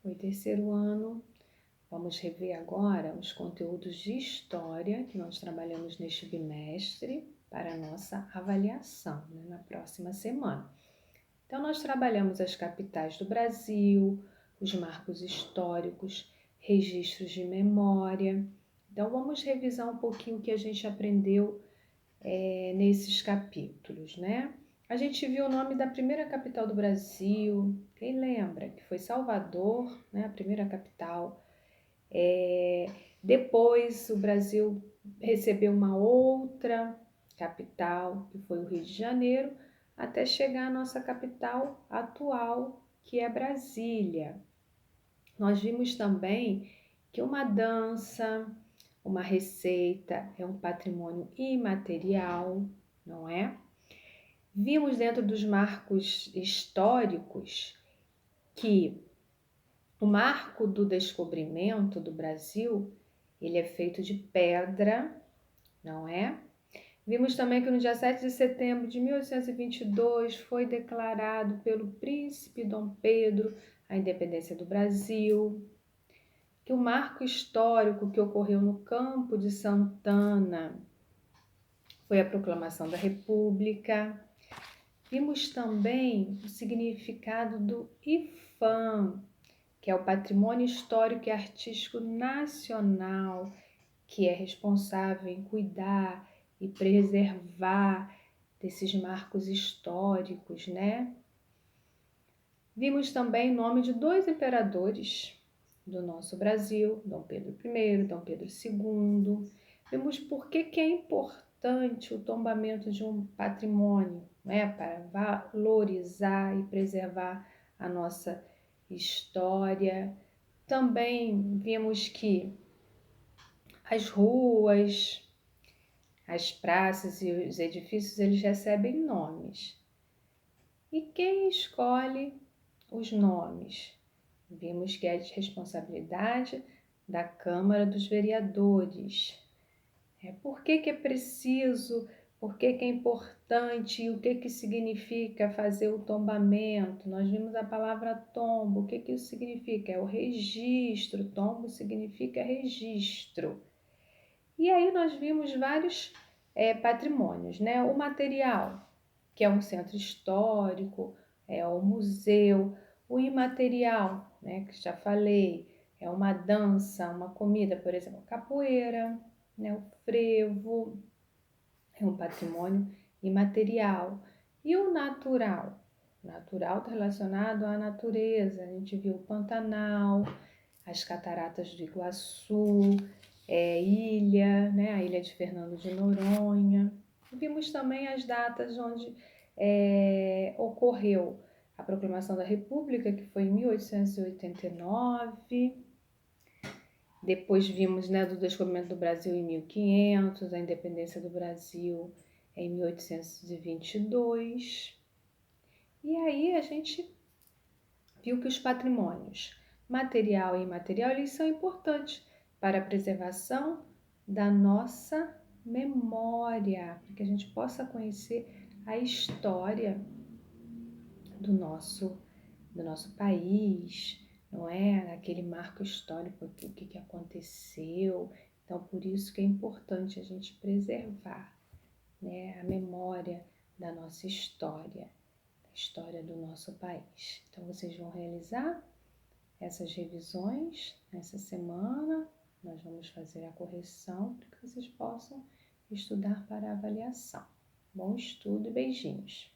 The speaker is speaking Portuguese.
Oi, terceiro ano. Vamos rever agora os conteúdos de história que nós trabalhamos neste bimestre para a nossa avaliação, na próxima semana. Então, nós trabalhamos as capitais do Brasil, os marcos históricos, registros de memória. Então, vamos revisar um pouquinho o que a gente aprendeu nesses capítulos, A gente viu o nome da primeira capital do Brasil, quem lembra? Que foi Salvador, a primeira capital. Depois o Brasil recebeu uma outra capital, que foi o Rio de Janeiro, até chegar à nossa capital atual, que é Brasília. Nós vimos também que uma dança, uma receita é um patrimônio imaterial, não é? Vimos dentro dos marcos históricos que o marco do descobrimento do Brasil, ele é feito de pedra, não é? Vimos também que no dia 7 de setembro de 1822 foi declarado pelo príncipe Dom Pedro a independência do Brasil, que o marco histórico que ocorreu no Campo de Santana foi a proclamação da República. Vimos também o significado do IFAM, que é o Patrimônio Histórico e Artístico Nacional, que é responsável em cuidar e preservar desses marcos históricos, Vimos também o nome de 2 imperadores do nosso Brasil, Dom Pedro I, Dom Pedro II. Vimos por que é importante o tombamento de um patrimônio, para valorizar e preservar a nossa história. Também vimos que as ruas, as praças e os edifícios, eles recebem nomes. E quem escolhe os nomes? Vimos que é de responsabilidade da Câmara dos Vereadores. Por que é preciso, por que é importante e o que significa fazer o tombamento? Nós vimos a palavra tombo. O que isso significa? É o registro. Tombo significa registro. E aí nós vimos vários patrimônios, O material, que é um centro histórico, é o museu. O imaterial, que já falei, é uma dança, uma comida, por exemplo, capoeira, o frevo, é um patrimônio imaterial. E o natural? O natural está relacionado à natureza. A gente viu o Pantanal, as cataratas do Iguaçu, ilha, a ilha de Fernando de Noronha. Vimos também as datas onde ocorreu a proclamação da República, que foi em 1889. Depois vimos do descobrimento do Brasil em 1500, a independência do Brasil em 1822. E aí a gente viu que os patrimônios material e imaterial, eles são importantes para a preservação da nossa memória, para que a gente possa conhecer a história do nosso país, não é? Aquele marco histórico, o que aconteceu. Então, por isso que é importante a gente preservar, a memória da nossa história, da história do nosso país. Então, vocês vão realizar essas revisões nessa semana. Nós vamos fazer a correção para que vocês possam estudar para a avaliação. Bom estudo e beijinhos!